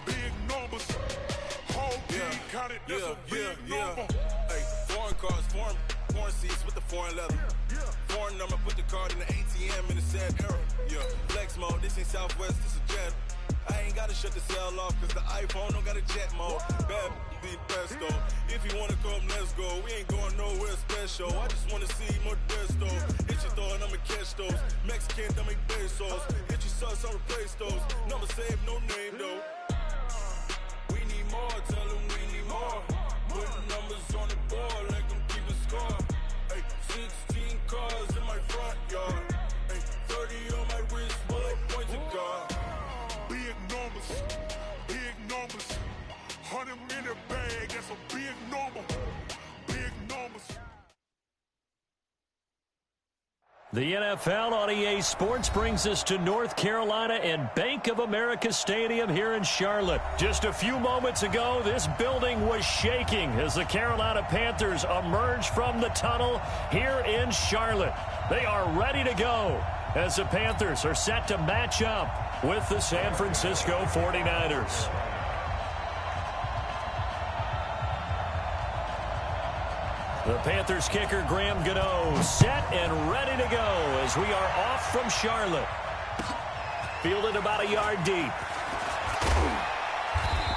big numbers. Whole team counted, that's a big number. Hey, foreign cars, foreign seats with the foreign leather. Foreign number, put the card in the ATM in the sad era. Yeah, flex mode, this ain't Southwest, this is Jet. I ain't gotta shut the cell off, cause the iPhone don't got a jet mode. Bad be the best though. If you wanna come, let's go. We ain't going nowhere special. I just wanna see more Desto. Hit your throw and I'ma catch those. Mexican, I make pesos. Hit your sauce, I'll replace those. Number save, no name though. We need more, tell them we need more. Put numbers on the board, let them keep a score. Hey, 16 cars in my front yard. Hey, 30 on my wrist, bullet point to God. Big numbers, big numbers. 100 in the bag, that's a big number. Big numbers. The NFL on EA Sports brings us to North Carolina and Bank of America Stadium here in Charlotte. Just a few moments ago, this building was shaking as the Carolina Panthers emerged from the tunnel here in Charlotte. They are ready to go as the Panthers are set to match up with the San Francisco 49ers. The Panthers kicker, Graham Gano, set and ready to go as we are off from Charlotte. Fielded about a yard deep.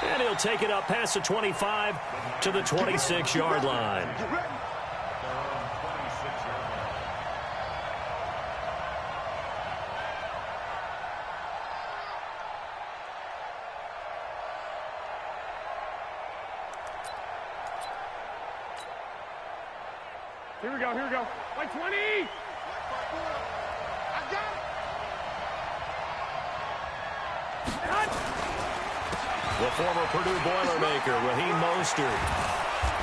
And he'll take it up past the 25 to the 26-yard line. Here we go. Like 20! I got it! The former Purdue Boilermaker, Raheem Mostert.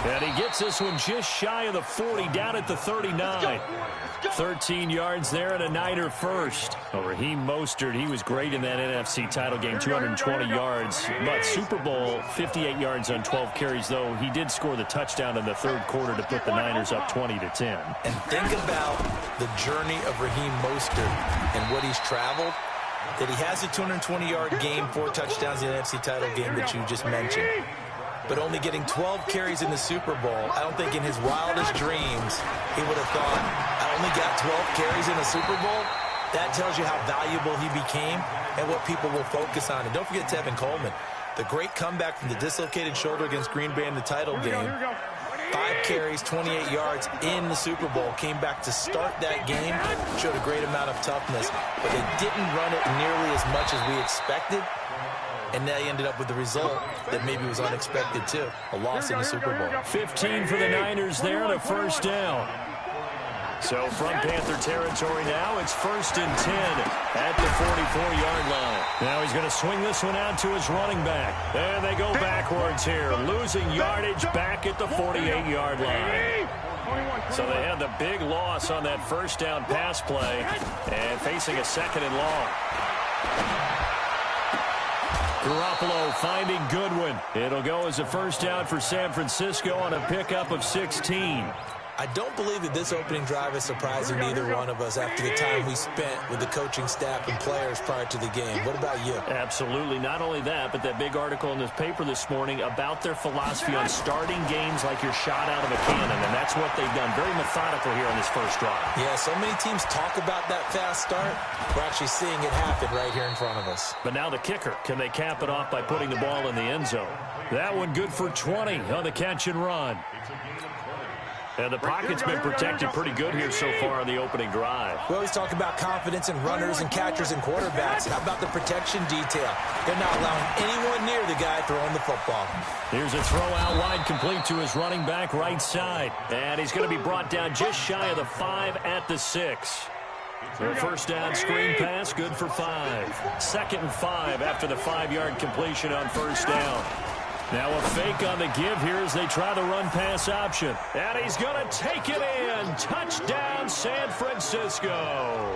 And he gets this one just shy of the 40, down at the 39. 13 yards there and a Niner first. Well, Raheem Mostert, he was great in that NFC title game, 220 yards. But Super Bowl, 58 yards on 12 carries, though he did score the touchdown in the third quarter to put the Niners up 20-10. And think about the journey of Raheem Mostert and what he's traveled. That he has a 220-yard game, 4 touchdowns in the NFC title game that you just mentioned. But only getting 12 carries in the Super Bowl, I don't think in his wildest dreams he would have thought, I only got 12 carries in the Super Bowl. That tells you how valuable he became and what people will focus on. And don't forget Tevin Coleman, the great comeback from the dislocated shoulder against Green Bay in the title game. 5 carries, 28 yards in the Super Bowl. Came back to start that game. Showed a great amount of toughness. But they didn't run it nearly as much as we expected. And they ended up with the result that maybe was unexpected, too. A loss in the Super Bowl. 15 for the Niners there and a first down. So from Panther territory now, it's 1st and 10 at the 44-yard line. Now he's going to swing this one out to his running back. And they go backwards here, losing yardage back at the 48-yard line. So they had the big loss on that first down pass play and facing a 2nd and long. Garoppolo finding Goodwin. It'll go as a first down for San Francisco on a pickup of 16. I don't believe that this opening drive is surprising neither one of us after the time we spent with the coaching staff and players prior to the game. What about you? Absolutely. Not only that, but that big article in this paper this morning about their philosophy on starting games like you're shot out of a cannon, and that's what they've done. Very methodical here on this first drive. Yeah, so many teams talk about that fast start. We're actually seeing it happen right here in front of us. But now the kicker. Can they cap it off by putting the ball in the end zone? That one good for 20 on the catch and run. And the pocket's been protected pretty good here so far on the opening drive. We always talk about confidence in runners and catchers and quarterbacks. How about the protection detail? They're not allowing anyone near the guy throwing the football. Here's a throw out wide, complete to his running back right side. And he's going to be brought down just shy of the 5 at the 6. The first down screen pass, good for 5. 2nd and 5 after the 5-yard completion on first down. Now a fake on the give here as they try the run-pass option. And he's going to take it in. Touchdown, San Francisco.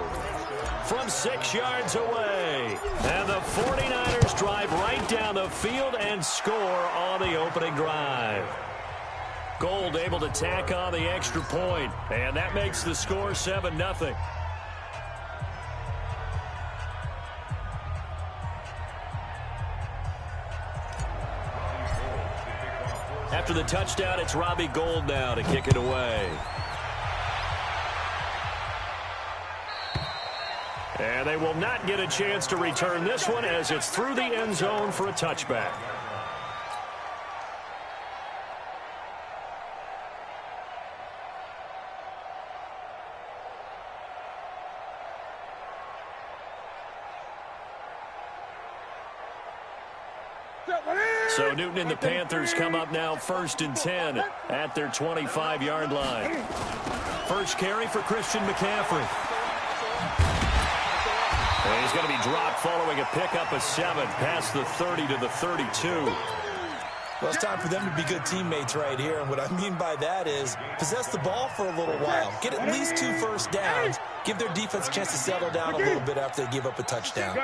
From 6 yards away. And the 49ers drive right down the field and score on the opening drive. Gold able to tack on the extra point. And that makes the score 7-0. After the touchdown, it's Robbie Gould now to kick it away. And they will not get a chance to return this one as it's through the end zone for a touchback. So Newton and the Panthers come up now 1st and 10 at their 25-yard line. First carry for Christian McCaffrey. And he's going to be dropped following a pickup of 7 past the 30 to the 32. Well, it's time for them to be good teammates right here. And what I mean by that is possess the ball for a little while. Get at least 2 first downs. Give their defense a chance to settle down a little bit after they give up a touchdown.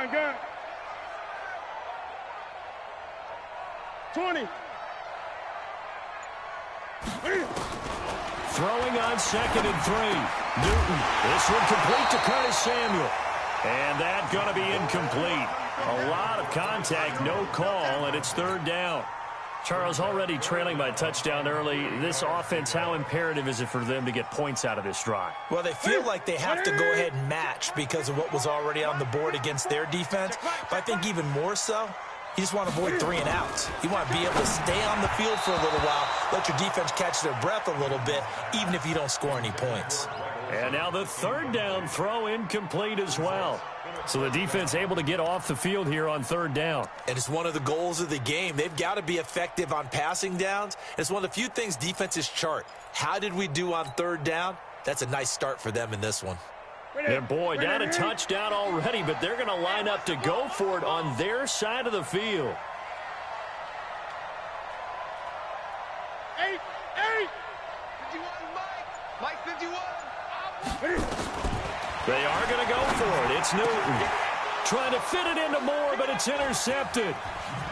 20. Throwing on 2nd and 3. Newton. This one complete to Curtis Samuel. And that's going to be incomplete. A lot of contact, no call, and it's 3rd down. Charles, already trailing by a touchdown early. This offense, how imperative is it for them to get points out of this drive? Well, they feel like they have to go ahead and match because of what was already on the board against their defense. But I think even more so, you just want to avoid 3 and outs. You want to be able to stay on the field for a little while, let your defense catch their breath a little bit, even if you don't score any points. And now the 3rd down throw incomplete as well. So the defense able to get off the field here on 3rd down. And it's one of the goals of the game. They've got to be effective on passing downs. It's one of the few things defenses chart. How did we do on 3rd down? That's a nice start for them in this one. And boy, down a touchdown already, but they're going to line up to go for it on their side of the field. 8. 51, Mike. 51. They are going to go for it. It's Newton. Trying to fit it into Moore, but it's intercepted.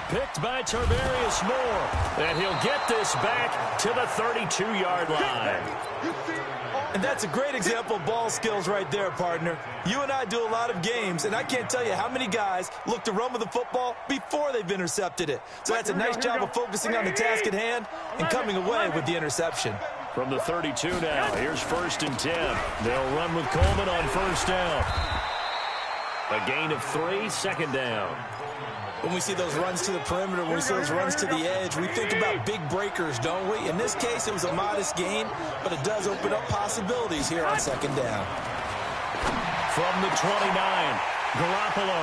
Picked by Tarvarius Moore. And he'll get this back to the 32-yard line. And that's a great example of ball skills right there, partner. You and I do a lot of games, and I can't tell you how many guys look to run with the football before they've intercepted it. So that's a nice job of focusing on the task at hand and coming away with the interception. From the 32 now, here's 1st and 10. They'll run with Coleman on 1st down. A gain of 3, 2nd down. When we see those runs to the perimeter, when we see those runs to the edge, we think about big breakers, don't we? In this case, it was a modest gain, but it does open up possibilities here on 2nd down. From the 29, Garoppolo.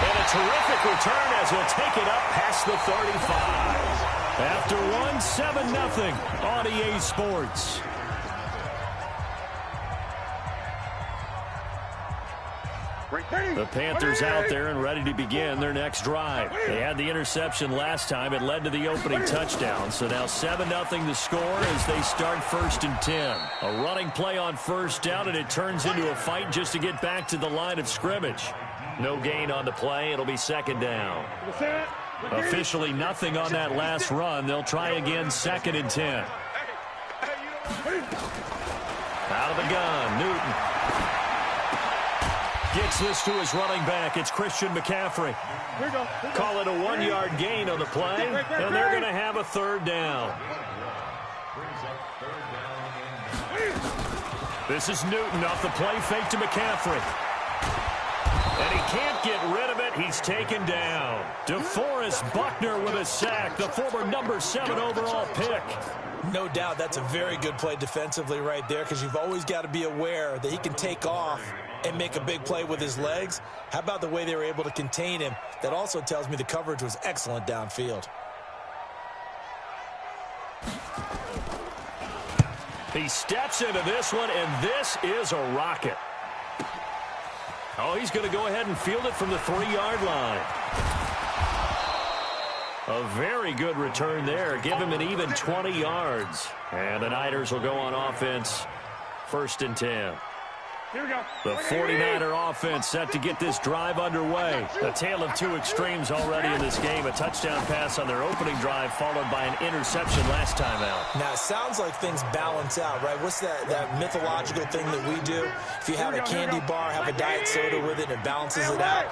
And a terrific return as he'll take it up past the 35. After one, 7-0 on EA Sports. The Panthers out there and ready to begin their next drive. They had the interception last time. It led to the opening touchdown. So now 7-0 the score as they start 1st and 10. A running play on 1st down, and it turns into a fight just to get back to the line of scrimmage. No gain on the play. It'll be 2nd down. Officially nothing on that last run. They'll try again 2nd and 10. Out of the gun, Newton. Gets this to his running back. It's Christian McCaffrey. Call it a 1-yard gain on the play, and they're going to have a 3rd down. This is Newton off the play fake to McCaffrey. And he can't get rid of it. He's taken down. DeForest Buckner with a sack, the former number 7 overall pick. No doubt that's a very good play defensively right there because you've always got to be aware that he can take off and make a big play with his legs. How about the way they were able to contain him? That also tells me the coverage was excellent downfield. He steps into this one, and this is a rocket. Oh, he's going to go ahead and field it from the 3-yard line. A very good return there. Give him an even 20 yards. And the Niners will go on offense. 1st and 10. Here we go. The 49er offense set to get this drive underway. A tale of 2 extremes already in this game. A touchdown pass on their opening drive followed by an interception last time out. Now, it sounds like things balance out, right? What's that mythological thing that we do? If you have a candy bar, have a diet soda with it, it balances it out.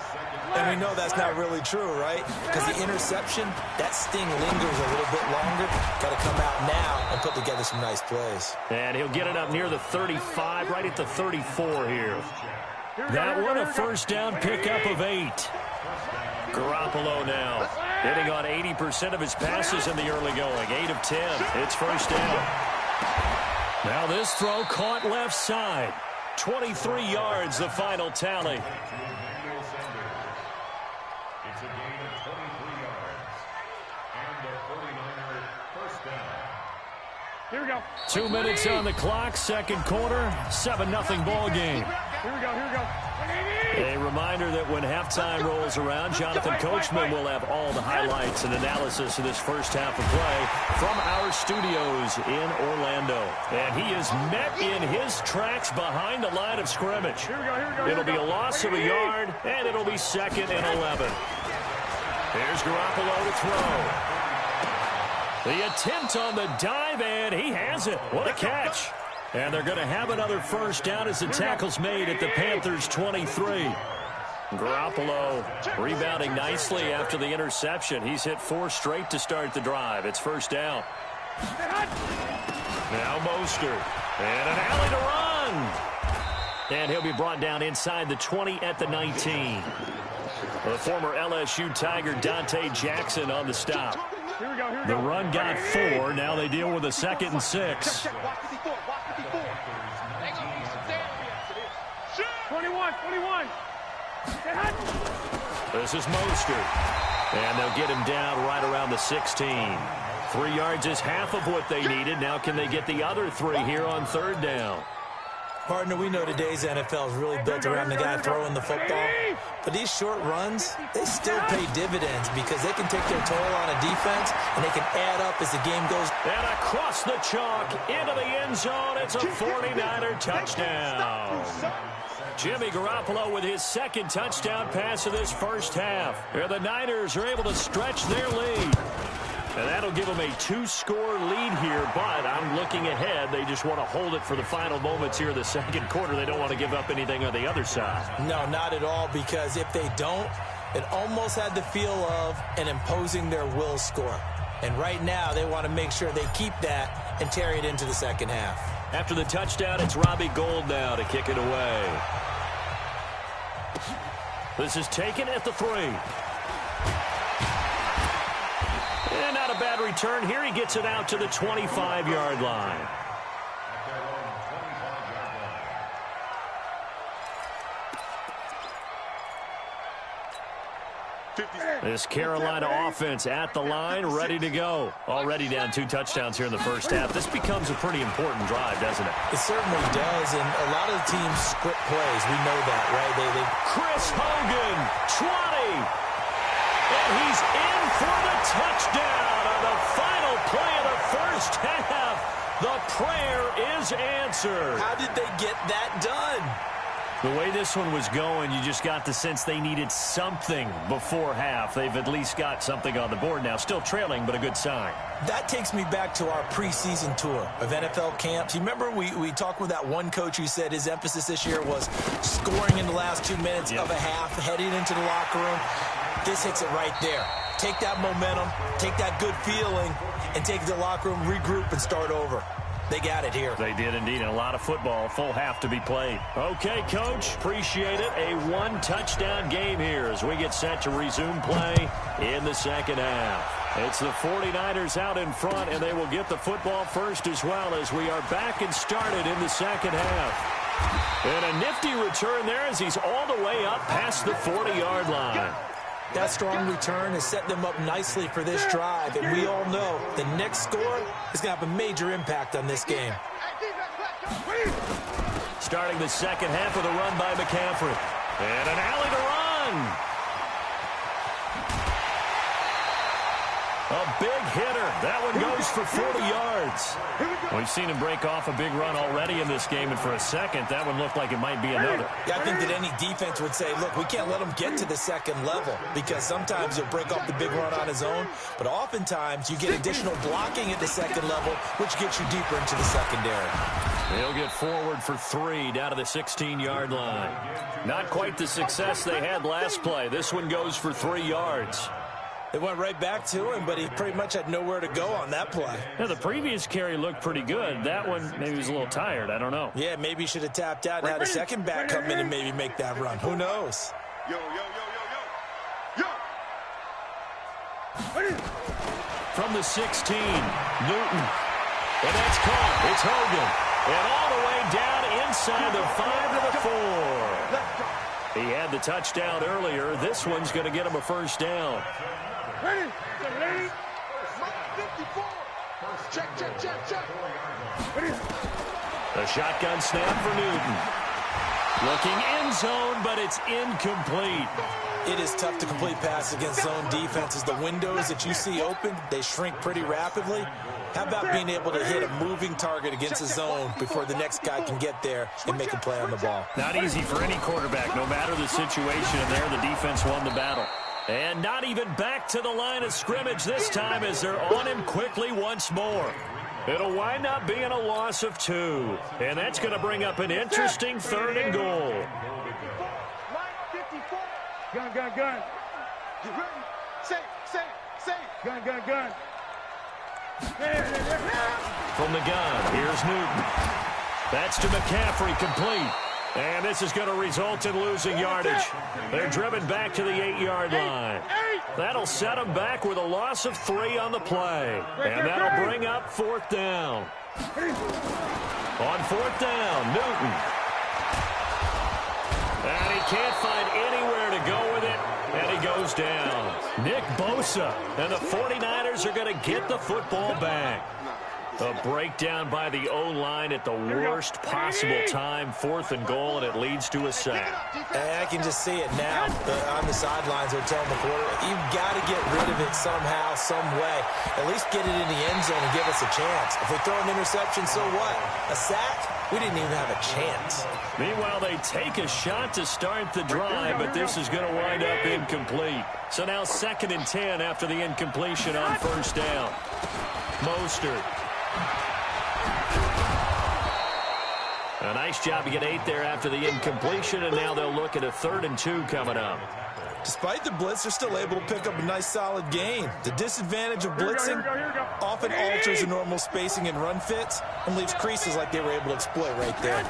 And we know that's not really true, right? Because the interception, that sting lingers a little bit longer. Got to come out now and put together some nice plays. And he'll get it up near the 35, right at the 34 here. That one a first down pickup of 8. Garoppolo now hitting on 80% of his passes in the early going. 8 of 10. It's first down. Now this throw caught left side. 23 yards, the final tally. It's a gain of 23 yards. And the 49er first down. Here we go. 2 minutes on the clock, second quarter, 7-0 ball game. Here we go, here we go. A reminder that when halftime rolls around, Jonathan Coachman will have all the highlights and analysis of this first half of play from our studios in Orlando. And he is met in his tracks behind the line of scrimmage. Here we go, here we go. It'll be a loss of a yard, and it'll be 2nd and 11. Here's Garoppolo to throw. The attempt on the dive, and he has it. What a catch. And they're going to have another first down as the tackle's made at the Panthers' 23. Garoppolo rebounding nicely after the interception. He's hit 4 straight to start the drive. It's first down. Now Mostert. And an alley to run. And he'll be brought down inside the 20 at the 19. The former LSU Tiger Dante Jackson on the stop. Here we go, here we The go. run got 4. Now they deal with a 2nd and 6. 21. This is Mostert. And they'll get him down right around the 16. 3 yards is half of what they needed. Now can they get the other 3 here on third down? Partner, we know today's NFL is really built around the guy throwing the football. But these short runs, they still pay dividends because they can take their toll on a defense and they can add up as the game goes. And across the chalk into the end zone. It's a 49er touchdown. Jimmy Garoppolo with his 2nd touchdown pass of this first half. The Niners are able to stretch their lead. And that'll give them a 2-score lead here, but I'm looking ahead. They just want to hold it for the final moments here of the second quarter. They don't want to give up anything on the other side. No, not at all, because if they don't, it almost had the feel of an imposing their will score. And right now, they want to make sure they keep that and carry it into the second half. After the touchdown, it's Robbie Gould now to kick it away. This is taken at the 3. And not a bad return. Here he gets it out to the 25-yard line. This Carolina offense at the line, ready to go. Already down 2 touchdowns here in the first half. This becomes a pretty important drive, doesn't it? It certainly does, and a lot of the teams script plays. We know that, right? They Chris Hogan, 20. And he's in for the touchdown on the final play of the first half. The prayer is answered. How did they get that done? The way this one was going, you just got the sense they needed something before half. They've at least got something on the board now. Still trailing, but a good sign. That takes me back to our preseason tour of NFL camps. You remember we talked with that one coach who said his emphasis this year was scoring in the last 2 minutes of a half, heading into the locker room. This hits it right there. Take that momentum, take that good feeling, and take it to the locker room, regroup, and start over. They got it here. They did indeed. And a lot of football, full half to be played. Okay, Coach, appreciate it. A 1-touchdown game here as we get set to resume play in the second half. It's the 49ers out in front, and they will get the football first as well as we are back and started in the second half. And a nifty return there as he's all the way up past the 40-yard line. That strong return has set them up nicely for this drive, and we all know the next score is going to have a major impact on this game. Starting the second half with a run by McCaffrey. And an alley to run. A big hitter. That one goes for 40 yards. We've seen him break off a big run already in this game, and for a second, that one looked like it might be another. Yeah, I think that any defense would say, look, we can't let him get to the second level because sometimes he'll break off the big run on his own, but oftentimes you get additional blocking at the second level, which gets you deeper into the secondary. He'll get forward for 3 down to the 16-yard line. Not quite the success they had last play. This one goes for 3 yards. It went right back to him, but he pretty much had nowhere to go on that play. Now, the previous carry looked pretty good. That one, maybe he was a little tired. I don't know. Yeah, maybe he should have tapped out and had a second back come in and maybe make that run. Who knows? Yo, yo, yo, yo, yo, yo. From the 16, Newton. And that's caught. It's Hogan. And all the way down inside the 5 to the 4. He had the touchdown earlier. This one's going to get him a first down. Ready. Check. A shotgun snap for Newton. Looking end zone, but it's incomplete. It is tough to complete passes against zone defenses. The windows that you see open, they shrink pretty rapidly. How about being able to hit a moving target against a zone before the next guy can get there and make a play on the ball? Not easy for any quarterback, no matter the situation. And there, the defense won the battle. And not even back to the line of scrimmage this time as they're on him quickly once more. It'll wind up being a loss of 2. And that's going to bring up an interesting 3rd and goal. Gun. Get ready. Safe. Gun. From the gun, here's Newton. That's to McCaffrey, complete. And this is going to result in losing yardage. They're driven back to the 8-yard line. That'll set them back with a loss of 3 on the play. And that'll bring up 4th down. On 4th down, Newton. And he can't find anywhere to go with it. And he goes down. Nick Bosa. And the 49ers are going to get the football back. A breakdown by the O-line at the worst possible time. 4th and goal, and it leads to a sack. I can just see it now. On the sidelines, they're telling the quarterback, you've got to get rid of it somehow, some way. At least get it in the end zone and give us a chance. If we throw an interception, so what? A sack? We didn't even have a chance. Meanwhile, they take a shot to start the drive, but this is going to wind up incomplete. So now 2nd and 10 after the incompletion on 1st down. Mostert. A nice job to get 8 there after the incompletion, and now they'll look at a 3rd and 2 coming up. Despite the blitz, they're still able to pick up a nice, solid gain. The disadvantage of blitzing often alters the normal spacing and run fits and leaves creases like they were able to exploit right there.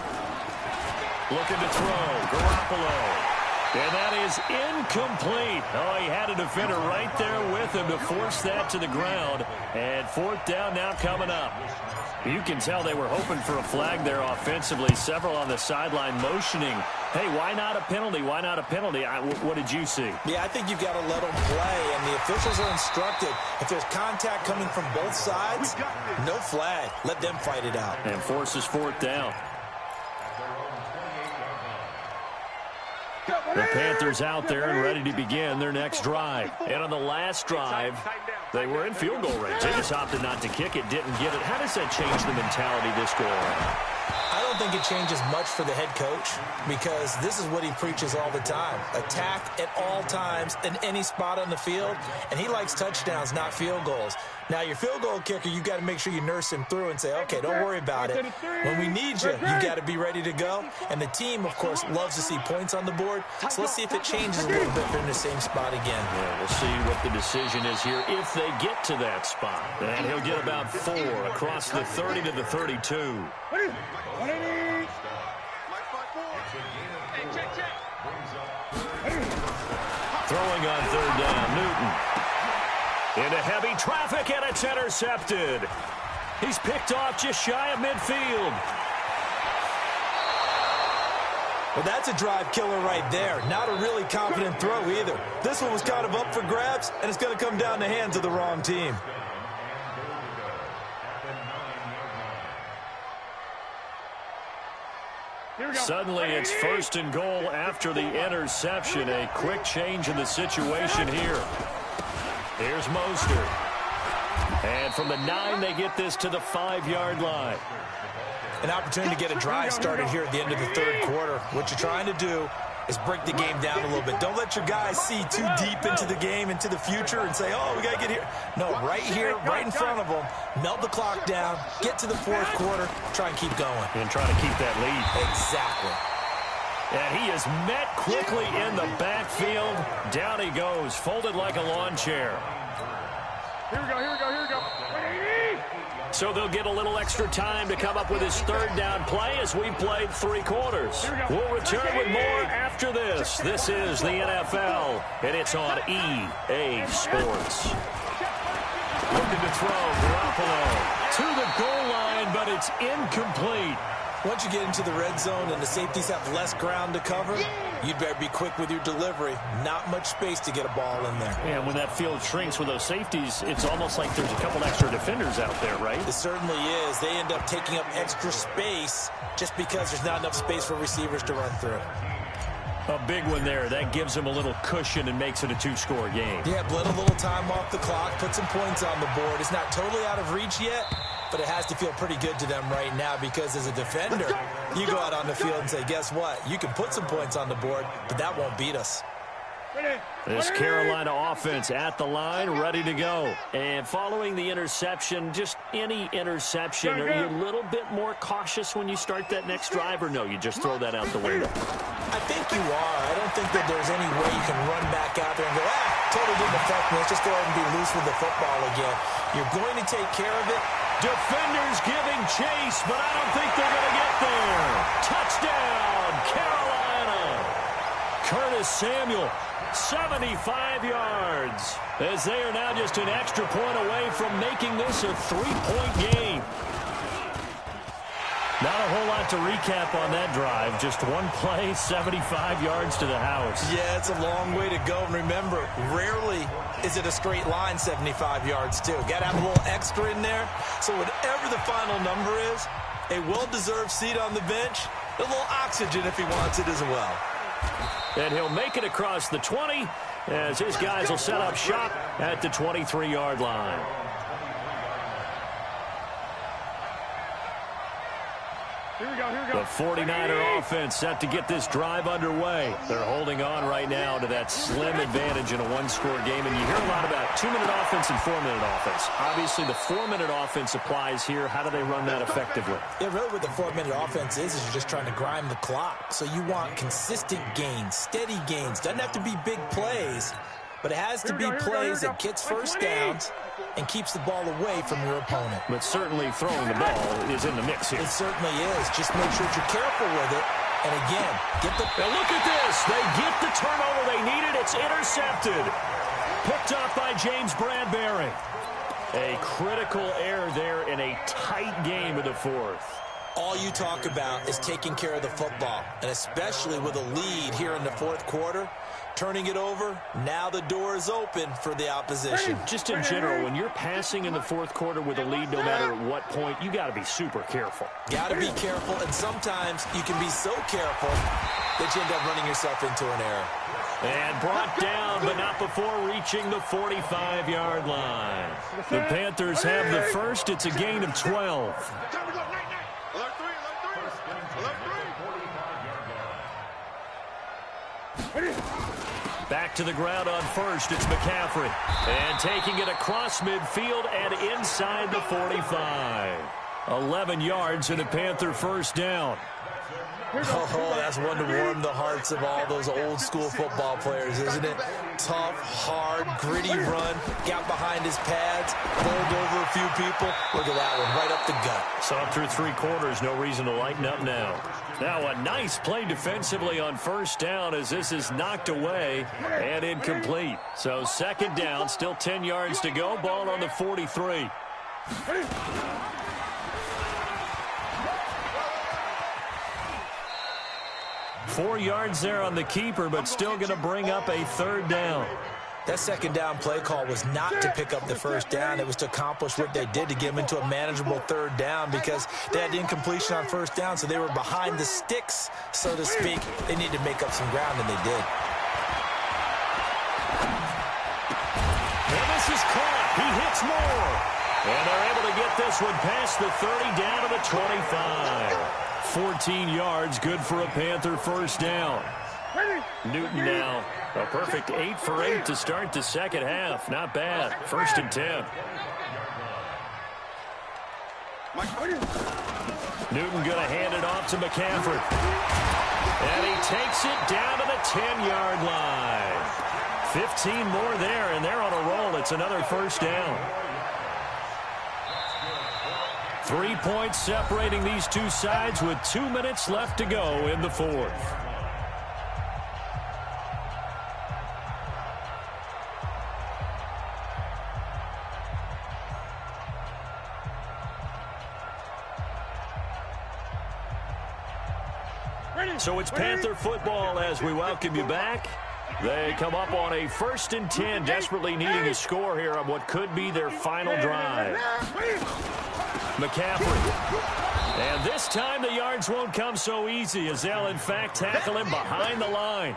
Looking to throw, Garoppolo. And that is incomplete. Oh, he had a defender right there with him to force that to the ground. And 4th down now coming up. You can tell they were hoping for a flag there offensively. Several on the sideline motioning. Hey, why not a penalty? Why not a penalty? What did you see? Yeah, I think you've got to let them play, and the officials are instructed. If there's contact coming from both sides, no flag. Let them fight it out. And forces 4th down. The Panthers out there and ready to begin their next drive. And on the last drive, they were in field goal range. They just opted not to kick it, didn't get it. How does that change the mentality this go around? I don't think it changes much for the head coach because this is what he preaches all the time. Attack at all times in any spot on the field, and he likes touchdowns, not field goals. Now, your field goal kicker, you got to make sure you nurse him through and say, okay, don't worry about it. When we need you, you got to be ready to go. And the team, of course, loves to see points on the board. So let's see if it changes a little bit if they're in the same spot again. Yeah, we'll see what the decision is here if they get to that spot. And he'll get about 4 across the 30 to the 32. Throwing on 3rd down, Newton. Into heavy traffic, and it's intercepted. He's picked off just shy of midfield. Well, that's a drive killer right there. Not a really confident throw either. This one was kind of up for grabs, and it's going to come down the hands of the wrong team. Suddenly, it's 1st and goal after the interception. A quick change in the situation here. Here's Mostert. And from the 9, they get this to the 5-yard line. An opportunity to get a drive started here at the end of the 3rd quarter. What you're trying to do is break the game down a little bit. Don't let your guys see too deep into the game, into the future, and say, oh, we got to get here. No, right here, right in front of them, melt the clock down, get to the fourth quarter, try and keep going. And try to keep that lead. Exactly. And he is met quickly in the backfield. Down he goes, folded like a lawn chair. Here we go, here we go, here we go. So they'll get a little extra time to come up with his third down play as we've played 3 quarters. We'll return with more after this. This is the NFL, and it's on EA Sports. Looking to throw, Garoppolo to the goal line, but it's incomplete. Once you get into the red zone and the safeties have less ground to cover, you'd better be quick with your delivery. Not much space to get a ball in there. And when that field shrinks with those safeties, it's almost like there's a couple extra defenders out there, right? It certainly is. They end up taking up extra space just because there's not enough space for receivers to run through. A big one there. That gives them a little cushion and makes it a 2-score game. Yeah, let a little time off the clock, put some points on the board. It's not totally out of reach yet, but it has to feel pretty good to them right now because as a defender, you go out on the field and say, guess what? You can put some points on the board, but that won't beat us. This Carolina offense at the line, ready to go. And following the interception, just any interception, are you a little bit more cautious when you start that next drive, or no, you just throw that out the window? I think you are. I don't think that there's any way you can run back out there and go, totally didn't affect me. Let's just go ahead and be loose with the football again. You're going to take care of it. Defenders giving chase, but I don't think they're going to get there. Touchdown, Carolina. Curtis Samuel, 75 yards, as they are now just an extra point away from making this a 3-point game. Not a whole lot to recap on that drive. Just one play, 75 yards to the house. Yeah, it's a long way to go. And remember, rarely is it a straight line 75 yards, too. Got to have a little extra in there. So whatever the final number is, a well-deserved seat on the bench, a little oxygen if he wants it as well. And he'll make it across the 20 as his guys will set up shop at the 23-yard line. Here we go, here we go. The 49er offense set to get this drive underway. They're holding on right now to that slim advantage in a 1-score game. And you hear a lot about 2-minute offense and 4-minute offense. Obviously, the 4-minute offense applies here. How do they run that effectively? Yeah, really what the 4-minute offense is you're just trying to grind the clock. So you want consistent gains, steady gains. Doesn't have to be big plays, but it has to be plays that gets first downs and keeps the ball away from your opponent. But certainly throwing the ball is in the mix here. It certainly is. Just make sure that you're careful with it. And again, get the... Now look at this. They get the turnover they needed. It's intercepted. Picked up by James Bradbury. A critical error there in a tight game of the fourth. All you talk about is taking care of the football, and especially with a lead here in the fourth quarter, turning it over, now the door is open for the opposition. Just in general, when you're passing in the fourth quarter with a lead, no matter at what point, you got to be super careful. Got to be careful, and sometimes you can be so careful that you end up running yourself into an error. And brought down, but not before reaching the 45-yard line. The Panthers have the first. It's a gain of 12. Back to the ground on first, it's McCaffrey. And taking it across midfield and inside the 45. 11 yards and a Panther first down. Oh, that's one to warm the hearts of all those old-school football players, isn't it? Tough, hard, gritty run, got behind his pads, bowled over a few people. Look at that one, right up the gut. Saw through 3 quarters, no reason to lighten up now. Now a nice play defensively on first down as this is knocked away and incomplete. So second down, still 10 yards to go, ball on the 43. 4 yards there on the keeper, but still going to bring up a third down. That second down play call was not to pick up the first down. It was to accomplish what they did to get them into a manageable third down because they had incompletion on first down, so they were behind the sticks, so to speak. They needed to make up some ground, and they did. And this is caught. He hits more. And they're able to get this one past the 30 down to the 25. 14 yards, good for a Panther first down. Newton now. A perfect 8 for 8 to start the second half. Not bad. 1st and 10. Newton going to hand it off to McCaffrey. And he takes it down to the 10-yard line. 15 more there, and they're on a roll. It's another 1st down. 3 points separating these two sides with 2 minutes left to go in the 4th. So it's Panther football as we welcome you back. They come up on a 1st and 10, desperately needing a score here on what could be their final drive. McCaffrey. And this time the yards won't come so easy as they'll, in fact, tackle him behind the line.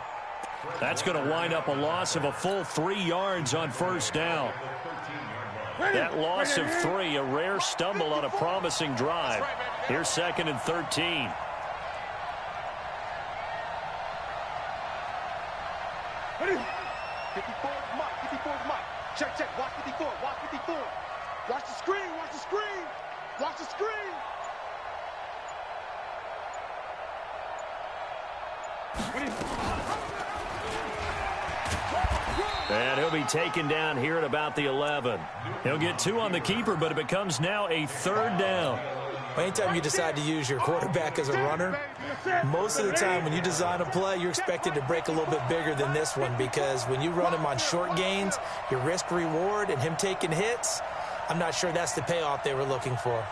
That's going to wind up a loss of a full 3 yards on 1st down. That loss of 3, a rare stumble on a promising drive. Here's 2nd and 13. Check, watch 54, watch 54. Watch the screen, watch the screen. Watch the screen. And he'll be taken down here at about the 11. He'll get 2 on the keeper, but it becomes now a 3rd down. Anytime you decide to use your quarterback as a runner, most of the time when you design a play, you're expected to break a little bit bigger than this one, because when you run him on short gains, your risk-reward and him taking hits, I'm not sure that's the payoff they were looking for.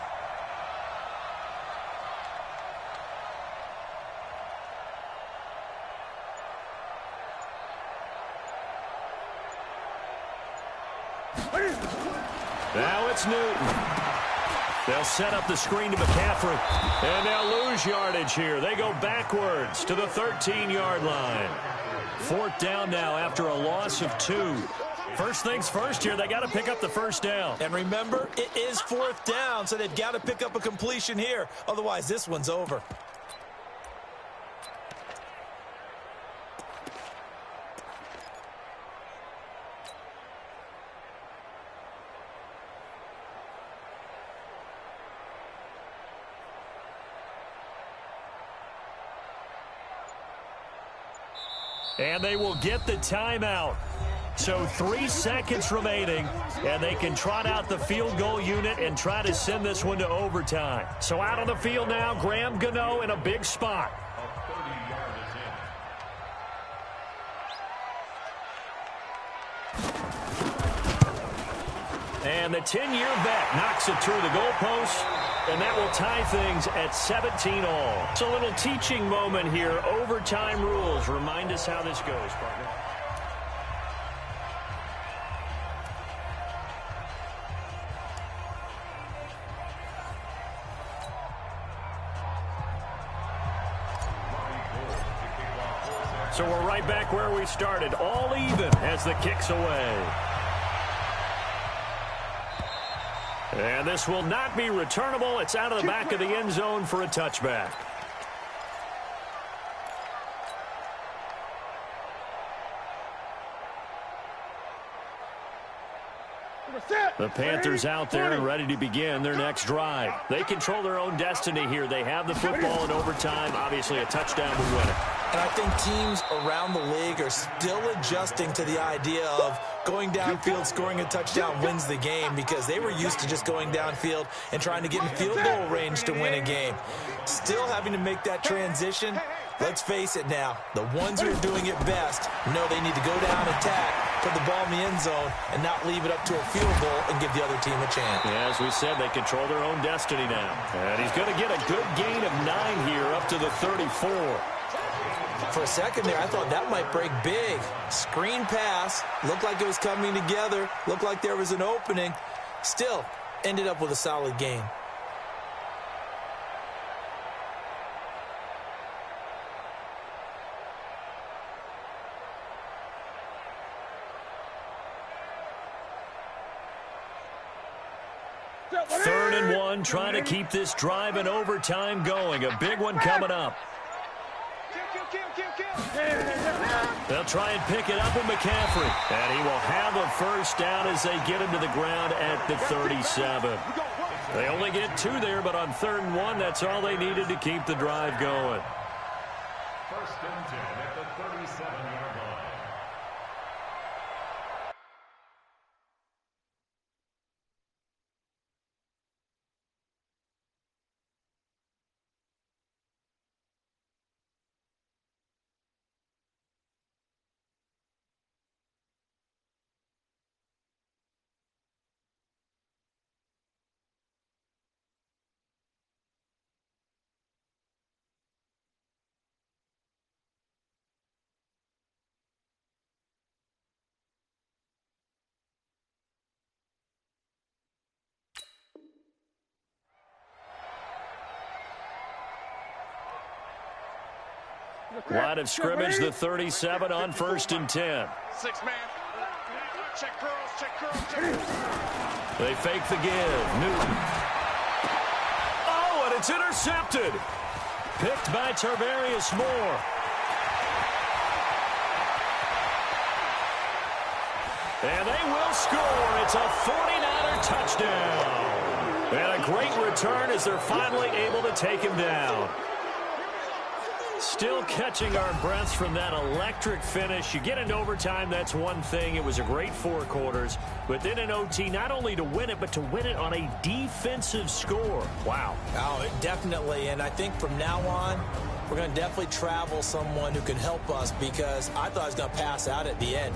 Now it's Newton. They'll set up the screen to McCaffrey, and they'll lose yardage here. They go backwards to the 13-yard line. 4th down now after a loss of 2. First things first here, they got to pick up the 1st down. And remember, it is 4th down, so they've got to pick up a completion here. Otherwise, this one's over. And they will get the timeout. So 3 seconds remaining, and they can trot out the field goal unit and try to send this one to overtime. So out on the field now, Graham Gano in a big spot. And the 10-year vet knocks it through the goalpost, and that will tie things at 17-all. It's a little teaching moment here. Overtime rules. Remind us how this goes, partner. So we're right back where we started. All even as the kick's away. And this will not be returnable. It's out of the back of the end zone for a touchback. The Panthers out there and ready to begin their next drive. They control their own destiny here. They have the football in overtime. Obviously, a touchdown would win it. And I think teams around the league are still adjusting to the idea of going downfield, scoring a touchdown wins the game, because they were used to just going downfield and trying to get in field goal range to win a game. Still having to make that transition. Let's face it now, the ones who are doing it best know they need to go down, attack, put the ball in the end zone, and not leave it up to a field goal and give the other team a chance. Yeah, as we said, they control their own destiny now. And he's going to get a good gain of 9 here up to the 34. For a second there, I thought that might break big. Screen pass, looked like it was coming together, looked like there was an opening. Still, ended up with a solid gain. Third and 1, trying to keep this drive in overtime going. A big one coming up. They'll try and pick it up with McCaffrey. And he will have a first down as they get him to the ground at the 37. They only get 2 there, but on 3rd and 1, that's all they needed to keep the drive going. First and 10 at the 37-yard line. Line of scrimmage, the 37 on 1st and 10. 6-man. Check curls, check curls, check curls. They fake the give. Newton. Oh, and it's intercepted. Picked by Tarvarius Moore. And they will score. It's a 49er touchdown. And a great return as they're finally able to take him down. Still catching our breaths from that electric finish. You get into overtime, that's one thing. It was a great 4 quarters. But then in OT, not only to win it, but to win it on a defensive score. Wow. Oh, definitely. And I think from now on, we're going to definitely travel someone who can help us, because I thought I was going to pass out at the end.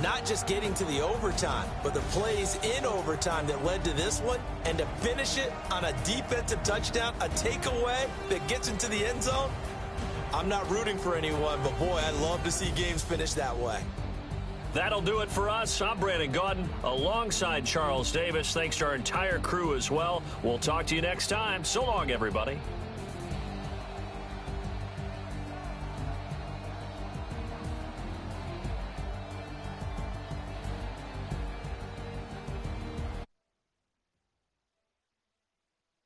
Not just getting to the overtime, but the plays in overtime that led to this one, and to finish it on a defensive touchdown, a takeaway that gets into the end zone. I'm not rooting for anyone, but boy, I'd love to see games finish that way. That'll do it for us. I'm Brandon Gaudin alongside Charles Davis. Thanks to our entire crew as well. We'll talk to you next time. So long, everybody.